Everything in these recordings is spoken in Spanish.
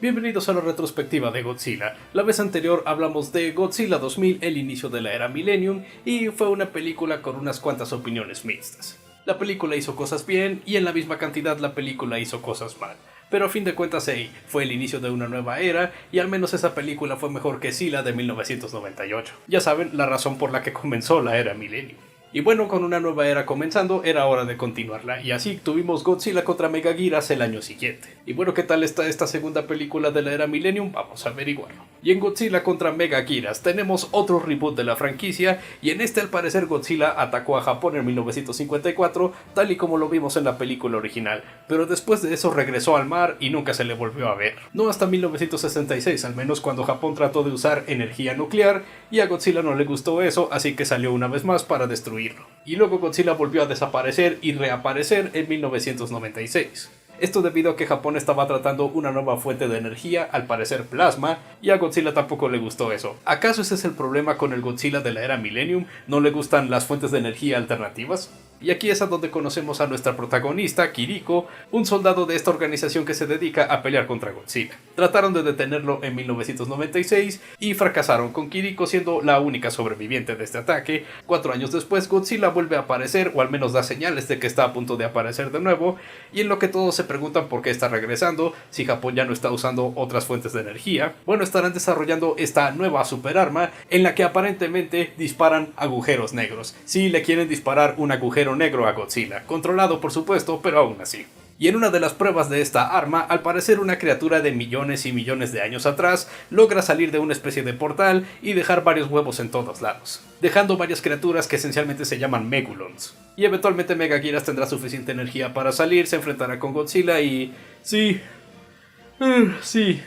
Bienvenidos a la retrospectiva de Godzilla. La vez anterior hablamos de Godzilla 2000, el inicio de la era Millennium, y fue una película con unas cuantas opiniones mixtas. La película hizo cosas bien y en la misma cantidad la película hizo cosas mal. Pero a fin de cuentas fue el inicio de una nueva era y al menos esa película fue mejor que Sila de 1998. Ya saben, la razón por la que comenzó la era Millennium. Y bueno, con una nueva era comenzando, era hora de continuarla, y así tuvimos Godzilla contra Megaguiras el año siguiente. Y bueno, ¿qué tal está esta segunda película de la era Millennium? Vamos a averiguarlo. Y en Godzilla contra Megaguiras tenemos otro reboot de la franquicia, y en este al parecer Godzilla atacó a Japón en 1954, tal y como lo vimos en la película original, pero después de eso regresó al mar y nunca se le volvió a ver. No hasta 1966, al menos cuando Japón trató de usar energía nuclear, y a Godzilla no le gustó eso, así que salió una vez más para destruirlo. Y luego Godzilla volvió a desaparecer y reaparecer en 1996. Esto debido a que Japón estaba tratando una nueva fuente de energía, al parecer plasma, y a Godzilla tampoco le gustó eso. ¿Acaso ese es el problema con el Godzilla de la era Millennium? ¿No le gustan las fuentes de energía alternativas? Y aquí es a donde conocemos a nuestra protagonista, Kiriko, un soldado de esta organización que se dedica a pelear contra Godzilla. Trataron de detenerlo en 1996 y fracasaron, con Kiriko siendo la única sobreviviente de este ataque. 4 años después, Godzilla vuelve a aparecer, o al menos da señales de que está a punto de aparecer de nuevo, y en lo que todos se preguntan por qué está regresando, si Japón ya no está usando otras fuentes de energía. Bueno, estarán desarrollando esta nueva superarma en la que aparentemente disparan agujeros negros. Sí, le quieren disparar un agujero negro a Godzilla, controlado por supuesto, pero aún así. Y en una de las pruebas de esta arma, al parecer una criatura de millones y millones de años atrás logra salir de una especie de portal y dejar varios huevos en todos lados, dejando varias criaturas que esencialmente se llaman Megulons. Y eventualmente Megaguiras tendrá suficiente energía para salir, se enfrentará con Godzilla y... sí,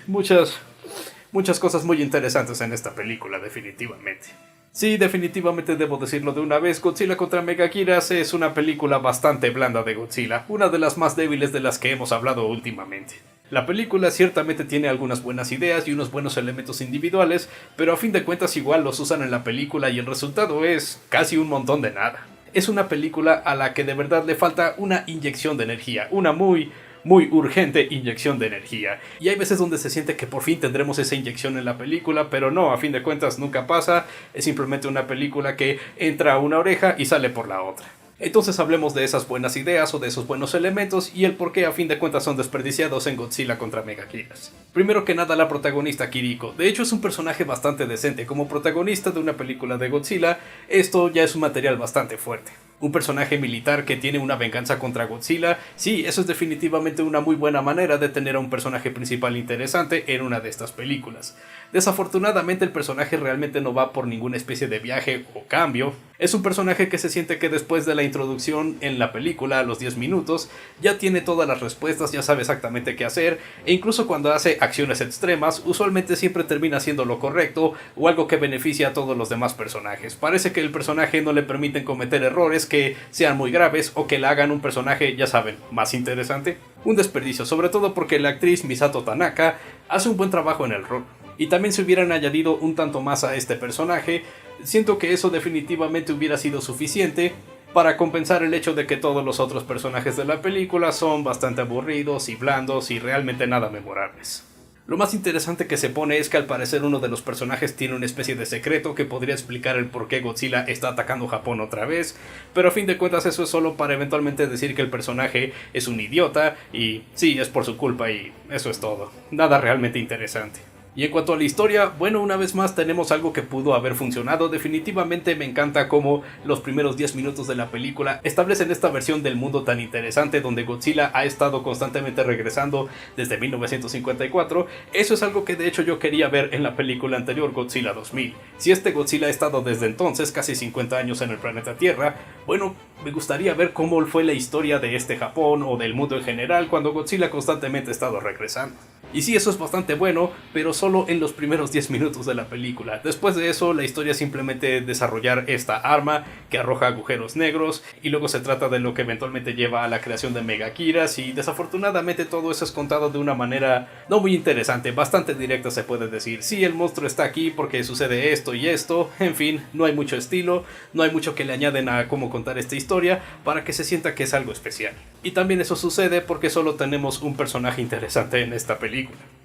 muchas cosas muy interesantes en esta película, definitivamente. Sí, definitivamente debo decirlo de una vez, Godzilla contra Megaguiras es una película bastante blanda de Godzilla, una de las más débiles de las que hemos hablado últimamente. La película ciertamente tiene algunas buenas ideas y unos buenos elementos individuales, pero a fin de cuentas igual los usan en la película y el resultado es casi un montón de nada. Es una película a la que de verdad le falta una inyección de energía, una muy urgente inyección de energía. Y hay veces donde se siente que por fin tendremos esa inyección en la película, pero no, a fin de cuentas nunca pasa, es simplemente una película que entra a una oreja y sale por la otra. Entonces hablemos de esas buenas ideas o de esos buenos elementos y el por qué a fin de cuentas son desperdiciados en Godzilla contra Megaguiras. Primero que nada, la protagonista Kiriko. De hecho es un personaje bastante decente. Como protagonista de una película de Godzilla, esto ya es un material bastante fuerte. Un personaje militar que tiene una venganza contra Godzilla, sí, eso es definitivamente una muy buena manera de tener a un personaje principal interesante en una de estas películas. Desafortunadamente el personaje realmente no va por ninguna especie de viaje o cambio. Es un personaje que se siente que después de la introducción en la película a los 10 minutos ya tiene todas las respuestas, ya sabe exactamente qué hacer, e incluso cuando hace acciones extremas usualmente siempre termina haciendo lo correcto o algo que beneficia a todos los demás personajes. Parece que el personaje no le permiten cometer errores que sean muy graves o que le hagan un personaje, ya saben, más interesante. Un desperdicio, sobre todo porque la actriz Misato Tanaka hace un buen trabajo en el rol. Y también si hubieran añadido un tanto más a este personaje, siento que eso definitivamente hubiera sido suficiente para compensar el hecho de que todos los otros personajes de la película son bastante aburridos y blandos y realmente nada memorables. Lo más interesante que se pone es que al parecer uno de los personajes tiene una especie de secreto que podría explicar el por qué Godzilla está atacando Japón otra vez, pero a fin de cuentas eso es solo para eventualmente decir que el personaje es un idiota y sí, es por su culpa y eso es todo. Nada realmente interesante. Y en cuanto a la historia, bueno, una vez más tenemos algo que pudo haber funcionado. Definitivamente me encanta cómo los primeros 10 minutos de la película establecen esta versión del mundo tan interesante donde Godzilla ha estado constantemente regresando desde 1954. Eso es algo que de hecho yo quería ver en la película anterior, Godzilla 2000. Si este Godzilla ha estado desde entonces, casi 50 años en el planeta Tierra, bueno, me gustaría ver cómo fue la historia de este Japón o del mundo en general cuando Godzilla constantemente ha estado regresando. Y sí, eso es bastante bueno, pero solo en los primeros 10 minutos de la película. Después de eso, la historia es simplemente desarrollar esta arma que arroja agujeros negros, y luego se trata de lo que eventualmente lleva a la creación de Megaguiras, y desafortunadamente todo eso es contado de una manera no muy interesante, bastante directa se puede decir. Sí, el monstruo está aquí porque sucede esto y esto, en fin, no hay mucho estilo, no hay mucho que le añaden a cómo contar esta historia para que se sienta que es algo especial. Y también eso sucede porque solo tenemos un personaje interesante en esta película.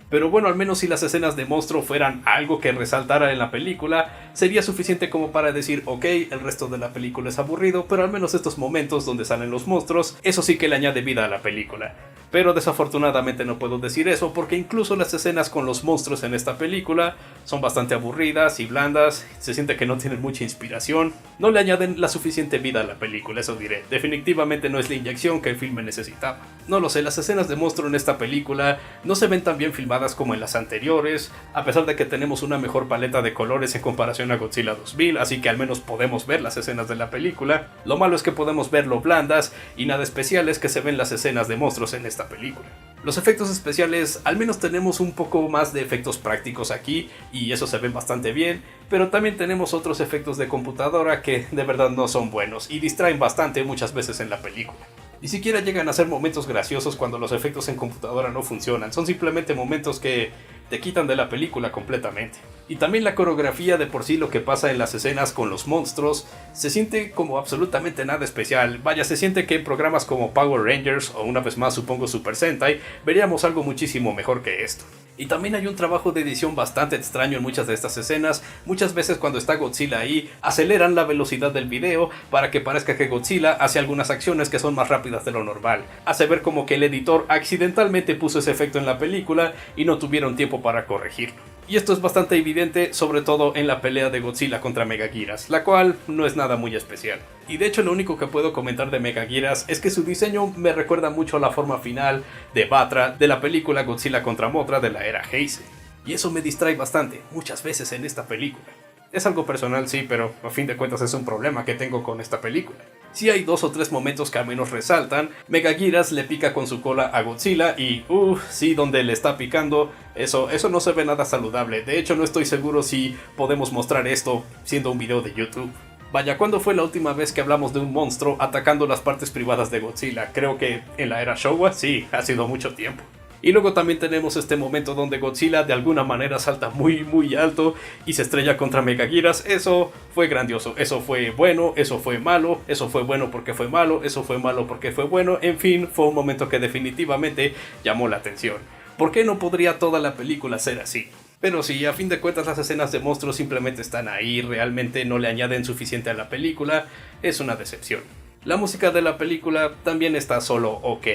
Pero bueno, al menos si las escenas de monstruo fueran algo que resaltara en la película, sería suficiente como para decir, ok, el resto de la película es aburrido, pero al menos estos momentos donde salen los monstruos, eso sí que le añade vida a la película. Pero desafortunadamente no puedo decir eso porque incluso las escenas con los monstruos en esta película son bastante aburridas y blandas, se siente que no tienen mucha inspiración, no le añaden la suficiente vida a la película, eso diré. Definitivamente no es la inyección que el filme necesitaba. No lo sé, las escenas de monstruo en esta película no se ven tan bien filmadas como en las anteriores, a pesar de que tenemos una mejor paleta de colores en comparación a Godzilla 2000, así que al menos podemos ver las escenas de la película. Lo malo es que podemos ver lo blandas y nada especiales que se ven las escenas de monstruos en esta película. Los efectos especiales, al menos tenemos un poco más de efectos prácticos aquí y eso se ve bastante bien, pero también tenemos otros efectos de computadora que de verdad no son buenos y distraen bastante muchas veces en la película. Ni siquiera llegan a ser momentos graciosos cuando los efectos en computadora no funcionan, son simplemente momentos que te quitan de la película completamente. Y también la coreografía de por sí, lo que pasa en las escenas con los monstruos, se siente como absolutamente nada especial. Vaya, se siente que en programas como Power Rangers o una vez más supongo Super Sentai, veríamos algo muchísimo mejor que esto. Y también hay un trabajo de edición bastante extraño en muchas de estas escenas. Muchas veces cuando está Godzilla ahí, aceleran la velocidad del video para que parezca que Godzilla hace algunas acciones que son más rápidas de lo normal. Hace ver como que el editor accidentalmente puso ese efecto en la película y no tuvieron tiempo para corregirlo. Y esto es bastante evidente, sobre todo en la pelea de Godzilla contra Megaguirus, la cual no es nada muy especial. Y de hecho lo único que puedo comentar de Megaguirus es que su diseño me recuerda mucho a la forma final de Batra de la película Godzilla contra Mothra de la era Heisei. Y eso me distrae bastante, muchas veces en esta película. Es algo personal, sí, pero a fin de cuentas es un problema que tengo con esta película. Sí hay 2 o 3 momentos que al menos resaltan. Megaguirus le pica con su cola a Godzilla y sí, donde le está picando, eso no se ve nada saludable. De hecho no estoy seguro si podemos mostrar esto siendo un video de YouTube. Vaya, ¿cuándo fue la última vez que hablamos de un monstruo atacando las partes privadas de Godzilla? Creo que en la era Showa, sí, ha sido mucho tiempo. Y luego también tenemos este momento donde Godzilla de alguna manera salta muy alto y se estrella contra Megaguirus. Eso fue grandioso, eso fue bueno, eso fue malo, eso fue bueno porque fue malo, eso fue malo porque fue bueno. En fin, fue un momento que definitivamente llamó la atención. ¿Por qué no podría toda la película ser así? Pero sí, a fin de cuentas las escenas de monstruos simplemente están ahí, realmente no le añaden suficiente a la película, es una decepción. La música de la película también está solo ok.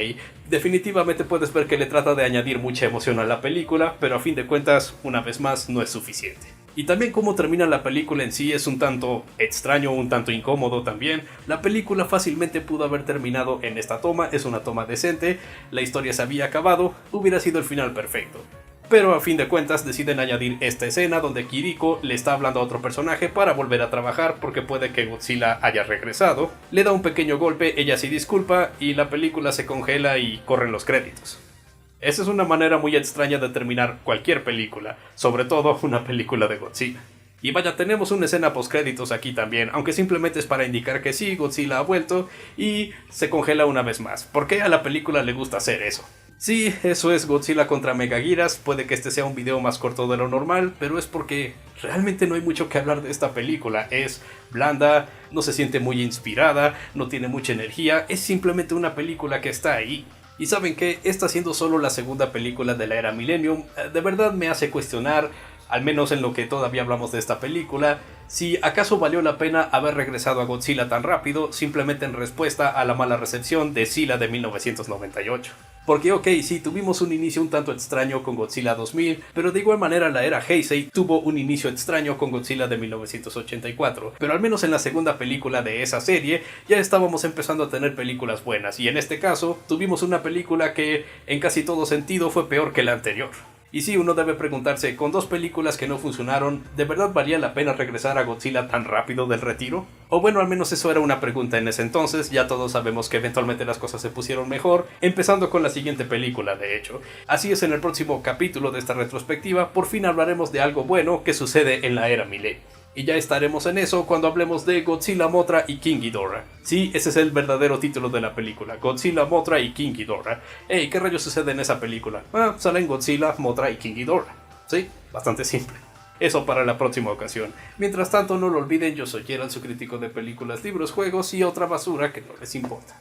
Definitivamente puedes ver que le trata de añadir mucha emoción a la película, pero a fin de cuentas, una vez más, no es suficiente. Y también cómo termina la película en sí es un tanto extraño, un tanto incómodo también. La película fácilmente pudo haber terminado en esta toma, es una toma decente, la historia se había acabado, hubiera sido el final perfecto. Pero a fin de cuentas deciden añadir esta escena donde Kiriko le está hablando a otro personaje para volver a trabajar porque puede que Godzilla haya regresado. Le da un pequeño golpe, ella se disculpa y la película se congela y corren los créditos. Esa es una manera muy extraña de terminar cualquier película, sobre todo una película de Godzilla. Y vaya, tenemos una escena postcréditos aquí también, aunque simplemente es para indicar que sí, Godzilla ha vuelto y se congela una vez más. ¿Por qué a la película le gusta hacer eso? Sí, eso es Godzilla contra Megaguirus, puede que este sea un video más corto de lo normal, pero es porque realmente no hay mucho que hablar de esta película. Es blanda, no se siente muy inspirada, no tiene mucha energía, es simplemente una película que está ahí. Y saben que esta siendo solo la segunda película de la era Millennium, de verdad me hace cuestionar, al menos en lo que todavía hablamos de esta película, si acaso valió la pena haber regresado a Godzilla tan rápido simplemente en respuesta a la mala recepción de Zilla de 1998. Porque ok, sí, tuvimos un inicio un tanto extraño con Godzilla 2000, pero de igual manera la era Heisei tuvo un inicio extraño con Godzilla de 1984, pero al menos en la segunda película de esa serie ya estábamos empezando a tener películas buenas, y en este caso tuvimos una película que en casi todo sentido fue peor que la anterior. Y sí, uno debe preguntarse, con 2 películas que no funcionaron, ¿de verdad valía la pena regresar a Godzilla tan rápido del retiro? O bueno, al menos eso era una pregunta en ese entonces, ya todos sabemos que eventualmente las cosas se pusieron mejor, empezando con la siguiente película de hecho. Así es, en el próximo capítulo de esta retrospectiva, por fin hablaremos de algo bueno que sucede en la era Millennium. Y ya estaremos en eso cuando hablemos de Godzilla, Mothra y King Ghidorah. Sí, ese es el verdadero título de la película, Godzilla, Mothra y King Ghidorah. Ey, ¿qué rayos sucede en esa película? Salen Godzilla, Mothra y King Ghidorah. Sí, bastante simple. Eso para la próxima ocasión. Mientras tanto, no lo olviden, yo soy Gerald, su crítico de películas, libros, juegos y otra basura que no les importa.